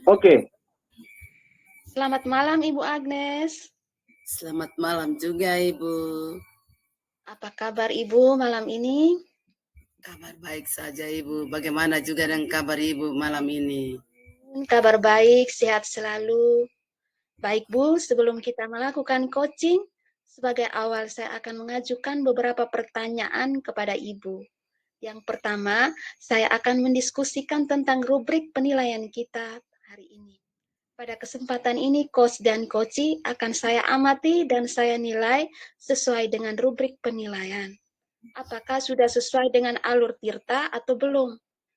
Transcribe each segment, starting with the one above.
Oke. Selamat malam Ibu Agnes. Selamat malam juga Ibu. Apa kabar Ibu malam ini? Kabar baik saja Ibu. Bagaimana juga dengan kabar Ibu malam ini? Kabar baik, sehat selalu. Baik Bu, sebelum kita melakukan coaching, sebagai awal saya akan mengajukan beberapa pertanyaan kepada Ibu. Yang pertama, saya akan mendiskusikan tentang rubrik penilaian kita hari ini. Pada kesempatan ini, coach dan coachee akan saya amati dan saya nilai sesuai dengan rubrik penilaian. Apakah sudah sesuai dengan alur Tirta atau belum?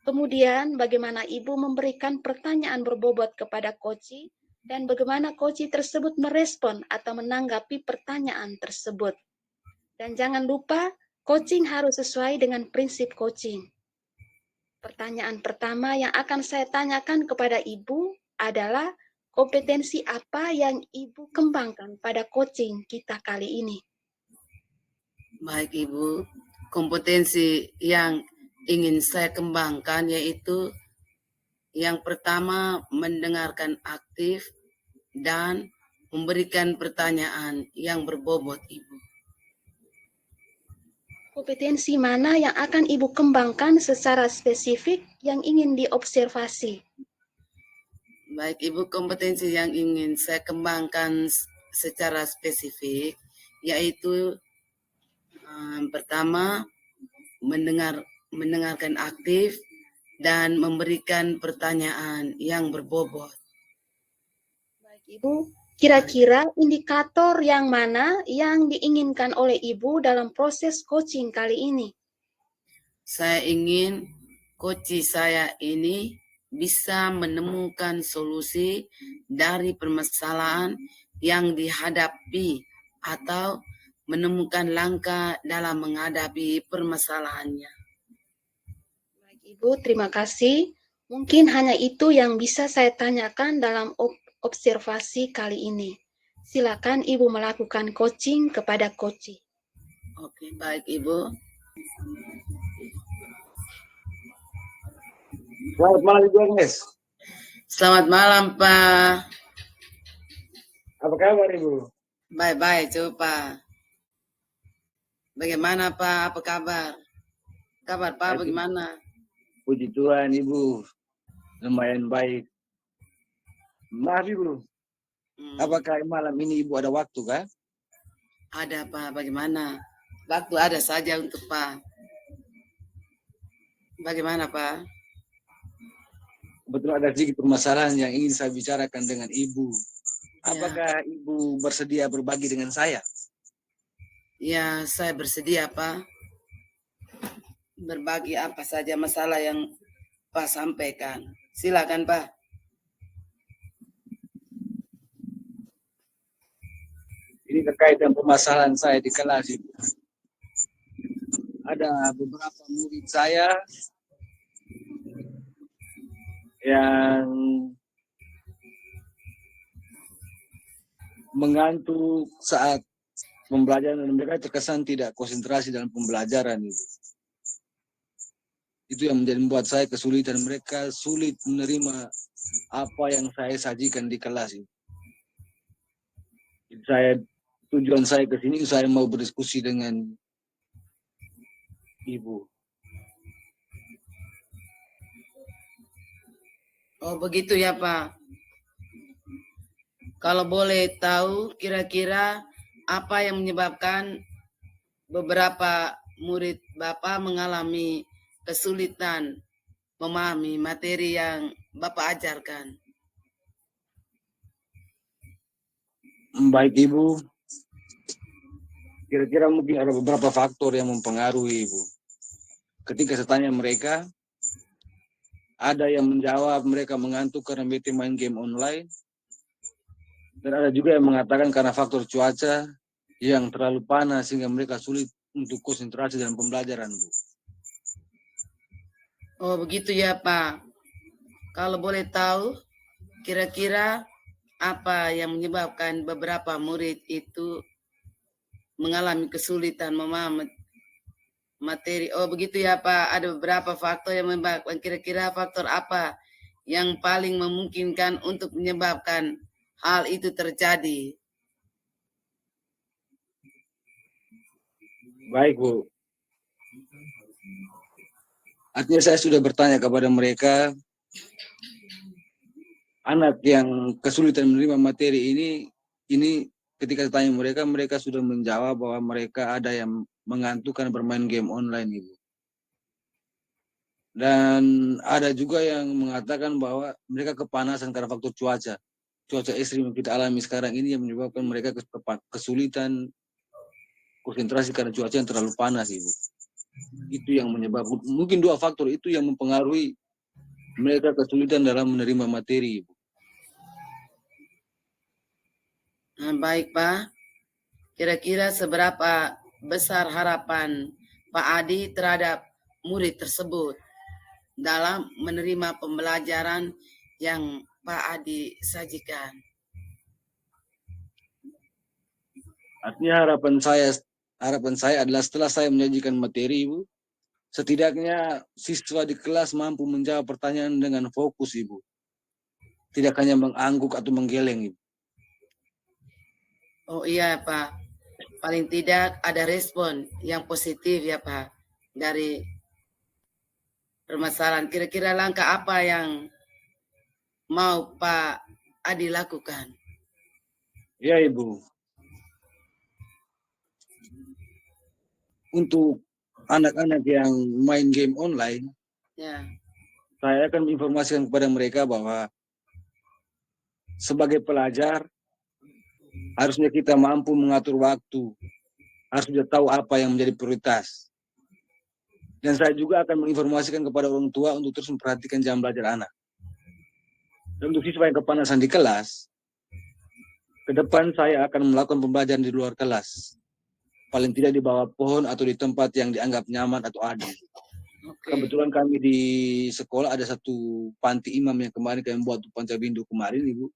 Kemudian, bagaimana Ibu memberikan pertanyaan berbobot kepada coachee dan bagaimana coachee tersebut merespon atau menanggapi pertanyaan tersebut. Dan jangan lupa, coaching harus sesuai dengan prinsip coaching. Pertanyaan pertama yang akan saya tanyakan kepada Ibu adalah kompetensi apa yang Ibu kembangkan pada coaching kita kali ini? Baik Ibu, kompetensi yang ingin saya kembangkan yaitu yang pertama mendengarkan aktif dan memberikan pertanyaan yang berbobot Ibu. Kompetensi mana yang akan Ibu kembangkan secara spesifik yang ingin diobservasi? Baik Ibu, kompetensi yang ingin saya kembangkan secara spesifik yaitu pertama mendengarkan aktif dan memberikan pertanyaan yang berbobot. Baik Ibu, kira-kira indikator yang mana yang diinginkan oleh Ibu dalam proses coaching kali ini? Saya ingin coach saya ini bisa menemukan solusi dari permasalahan yang dihadapi atau menemukan langkah dalam menghadapi permasalahannya. Baik Ibu, terima kasih. Mungkin hanya itu yang bisa saya tanyakan dalam observasi kali ini. Silakan Ibu melakukan coaching kepada coachee. Oke, baik Ibu. Selamat malam Ibu Agnes. Selamat malam Pak. Apa kabar Ibu? Baik-baik coba. Bagaimana Pak? Apa kabar? Kabar Pak bagaimana? Puji Tuhan Ibu, lumayan baik. Maaf Ibu, apakah malam ini Ibu ada waktu kah? Ada Pak, bagaimana? Waktu ada saja untuk Pak. Bagaimana Pak? Kebetulan ada sedikit permasalahan yang ingin saya bicarakan dengan Ibu. Apakah Ibu bersedia berbagi dengan saya? Ya, saya bersedia Pak. Berbagi apa saja masalah yang Pak sampaikan. Silakan Pak. Ini terkait dengan permasalahan saya di kelas Ibu. Ada beberapa murid saya yang mengantuk saat pembelajaran dan mereka terkesan tidak konsentrasi dalam pembelajaran Ibu. Itu yang membuat saya kesulitan, mereka sulit menerima apa yang saya sajikan di kelas Ibu. Tujuan saya ke sini saya mau berdiskusi dengan Ibu. Oh begitu ya Pak. Kalau boleh tahu kira-kira apa yang menyebabkan beberapa murid Bapak mengalami kesulitan memahami materi yang Bapak ajarkan? Baik Ibu, kira-kira mungkin ada beberapa faktor yang mempengaruhi Ibu. Ketika saya tanya mereka, ada yang menjawab mereka mengantuk karena mereka main game online. Dan ada juga yang mengatakan karena faktor cuaca yang terlalu panas sehingga mereka sulit untuk konsentrasi dalam pembelajaran, Bu. Oh begitu ya Pak. Kalau boleh tahu, kira-kira apa yang menyebabkan beberapa murid itu mengalami kesulitan memahami materi? Oh begitu ya Pak. Ada beberapa faktor yang menyebabkan. Kira-kira faktor apa yang paling memungkinkan untuk menyebabkan hal itu terjadi? Baik, Bu. Artinya saya sudah bertanya kepada mereka, anak yang kesulitan menerima materi ini ketika saya tanya mereka, mereka sudah menjawab bahwa mereka ada yang mengantuk karena bermain game online, Ibu. Dan ada juga yang mengatakan bahwa mereka kepanasan karena faktor cuaca. Cuaca ekstrim yang kita alami sekarang ini yang menyebabkan mereka kesulitan konsentrasi karena cuaca yang terlalu panas, Ibu. Itu yang menyebabkan, mungkin dua faktor itu yang mempengaruhi mereka kesulitan dalam menerima materi, Ibu. Nah, baik Pak, kira-kira seberapa besar harapan Pak Adi terhadap murid tersebut dalam menerima pembelajaran yang Pak Adi sajikan? Artinya harapan saya adalah setelah saya menyajikan materi, Ibu, setidaknya siswa di kelas mampu menjawab pertanyaan dengan fokus, Ibu. Tidak hanya mengangguk atau menggeleng, Ibu. Oh iya Pak, paling tidak ada respon yang positif ya Pak dari permasalahan. Kira-kira langkah apa yang mau Pak Adi lakukan? Ya, Ibu. Untuk anak-anak yang main game online, Ya, saya akan menginformasikan kepada mereka bahwa sebagai pelajar, harusnya kita mampu mengatur waktu, harus sudah tahu apa yang menjadi prioritas. Dan saya juga akan menginformasikan kepada orang tua untuk terus memperhatikan jam belajar anak. Dan untuk siswa yang kepanasan di kelas, ke depan saya akan melakukan pembelajaran di luar kelas. Paling tidak di bawah pohon atau di tempat yang dianggap nyaman atau adil. oke. Kebetulan kami di sekolah ada satu panti imam yang kemarin kami buat Pancabindu kemarin, Ibu.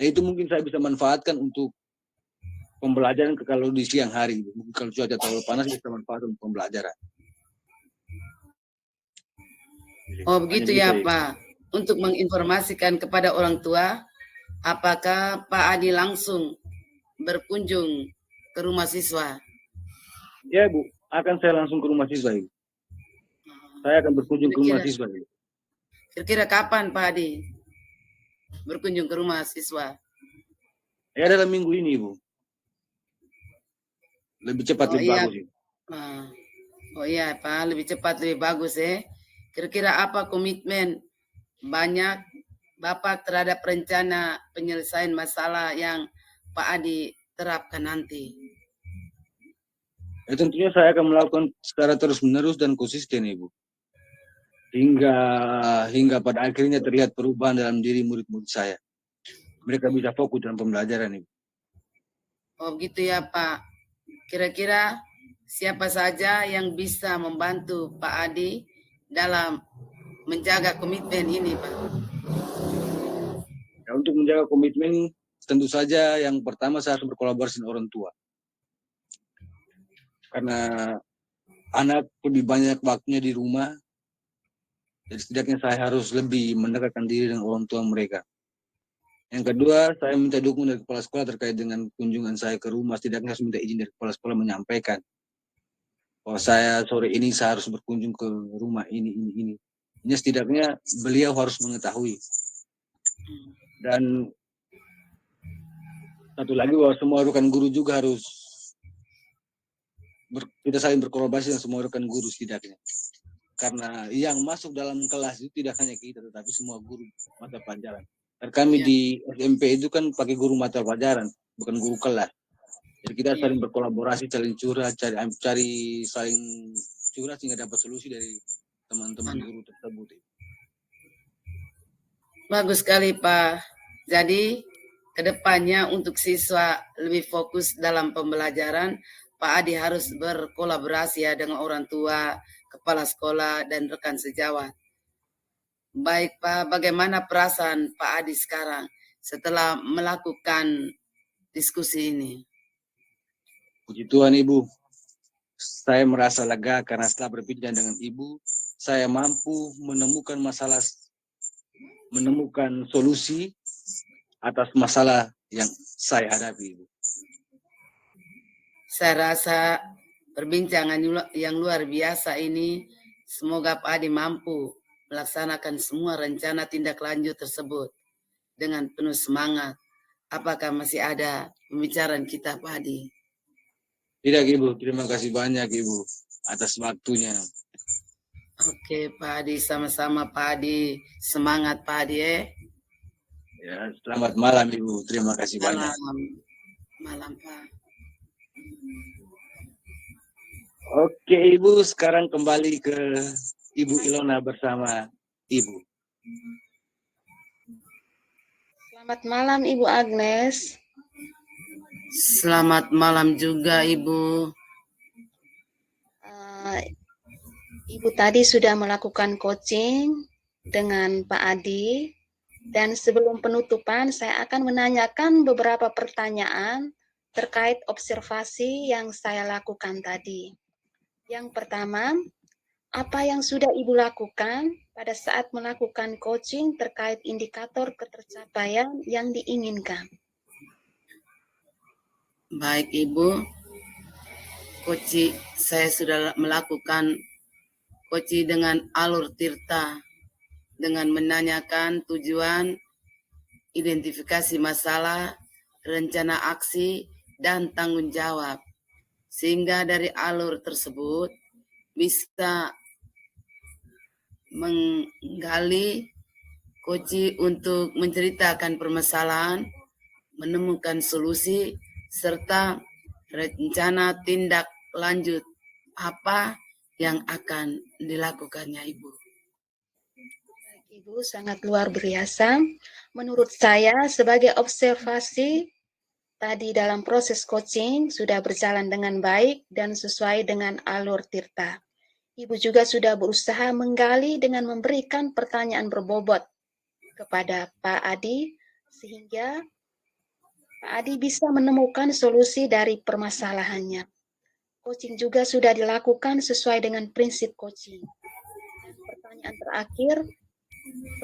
Nah, itu mungkin saya bisa manfaatkan untuk pembelajaran kalau di siang hari, Ibu. Mungkin kalau cuaca terlalu panas bisa manfaatkan untuk pembelajaran. Oh begitu Hanya ya gitu, Pak. Untuk menginformasikan kepada orang tua, apakah Pak Adi langsung berkunjung ke rumah siswa? Ya, Bu, akan saya langsung ke rumah siswa, Ibu. Saya akan berkunjung ke rumah Kira-kira siswa, Ibu. kira-kira kapan Pak Adi berkunjung ke rumah siswa? Ya, dalam minggu ini, Ibu. Lebih cepat, Oh lebih iya, bagus, Ibu. oh iya Pak, lebih cepat lebih bagus ya. Kira-kira apa komitmen banyak Bapak terhadap rencana penyelesaian masalah yang Pak Adi terapkan nanti? Ya, tentunya saya akan melakukan secara terus-menerus dan konsisten, Ibu. Hingga pada akhirnya terlihat perubahan dalam diri murid-murid saya. Mereka bisa fokus dalam pembelajaran, Ibu. Oh gitu ya Pak. Kira-kira siapa saja yang bisa membantu Pak Adi dalam menjaga komitmen ini Pak? Ya, untuk menjaga komitmen, tentu saja yang pertama saya harus berkolaborasi dengan orang tua. Karena anak lebih banyak waktunya di rumah, jadi setidaknya saya harus lebih mendekatkan diri dengan orang tua mereka. Yang kedua, saya minta dukungan dari kepala sekolah terkait dengan kunjungan saya ke rumah. Setidaknya harus minta izin dari kepala sekolah menyampaikan bahwa saya sore ini saya harus berkunjung ke rumah ini. Ini setidaknya beliau harus mengetahui. Dan satu lagi bahwa semua rekan guru juga harus kita saling berkolaborasi dengan semua rekan guru setidaknya. Karena yang masuk dalam kelas itu tidak hanya kita, tetapi semua guru mata pelajaran. Dan kami Iya. di SMP itu kan pakai guru mata pelajaran, bukan guru kelas. Jadi kita Iya. saling berkolaborasi, saling curhat, cari saling curhat sehingga dapat solusi dari teman-teman guru tersebut. Bagus sekali Pak. Jadi kedepannya untuk siswa lebih fokus dalam pembelajaran, Pak Adi harus berkolaborasi ya dengan orang tua, kepala sekolah, dan rekan sejawat. Baik Pak, bagaimana perasaan Pak Adi sekarang setelah melakukan diskusi ini? Puji Tuhan, Ibu. Saya merasa lega karena setelah berbincang dengan Ibu, saya mampu menemukan menemukan solusi atas masalah yang saya hadapi, Ibu. Saya rasa perbincangan yang luar biasa ini, semoga Pak Adi mampu melaksanakan semua rencana tindak lanjut tersebut dengan penuh semangat. Apakah masih ada pembicaraan kita, Pak Adi? Tidak, Ibu. Terima kasih banyak, Ibu, atas waktunya. Oke, Pak Adi, sama-sama Pak Adi. Semangat Pak Adi ya. Ya, selamat malam, Ibu. Terima kasih banyak. Malam Pak. Oke, Ibu, sekarang kembali ke Ibu Ilona bersama Ibu. Selamat malam Ibu Agnes. Selamat malam juga Ibu. Ibu tadi sudah melakukan coaching dengan Pak Adi, dan sebelum penutupan saya akan menanyakan beberapa pertanyaan terkait observasi yang saya lakukan tadi. Yang pertama, apa yang sudah Ibu lakukan pada saat melakukan coaching terkait indikator ketercapaian yang diinginkan? Baik Ibu, coaching saya sudah melakukan coaching dengan alur tirta, dengan menanyakan tujuan, identifikasi masalah, rencana aksi, dan tanggung jawab. Sehingga dari alur tersebut bisa menggali coaching untuk menceritakan permasalahan, menemukan solusi, serta rencana tindak lanjut apa yang akan dilakukannya Ibu. Ibu sangat luar biasa. Menurut saya sebagai observasi tadi dalam proses coaching sudah berjalan dengan baik dan sesuai dengan alur tirta. Ibu juga sudah berusaha menggali dengan memberikan pertanyaan berbobot kepada Pak Adi sehingga Pak Adi bisa menemukan solusi dari permasalahannya. Coaching juga sudah dilakukan sesuai dengan prinsip coaching. Dan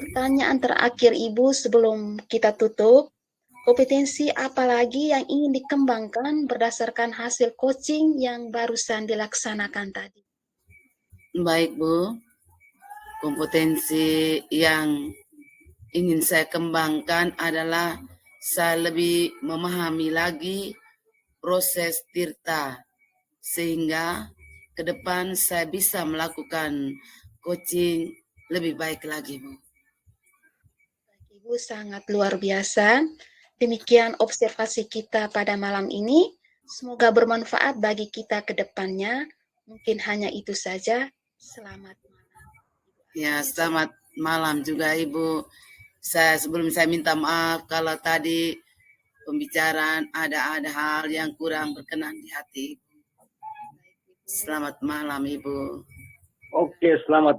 pertanyaan terakhir Ibu sebelum kita tutup, kompetensi apa lagi yang ingin dikembangkan berdasarkan hasil coaching yang barusan dilaksanakan tadi? Baik Bu, kompetensi yang ingin saya kembangkan adalah saya lebih memahami lagi proses tirta sehingga ke depan saya bisa melakukan coaching lebih baik lagi Bu. Ibu sangat luar biasa. Demikian observasi kita pada malam ini. Semoga bermanfaat bagi kita ke depannya. Mungkin hanya itu saja. Selamat malam. Ya, selamat malam juga Ibu. Sebelum saya minta maaf kalau tadi pembicaraan ada hal yang kurang berkenan di hati Ibu. Selamat malam Ibu. Oke, selamat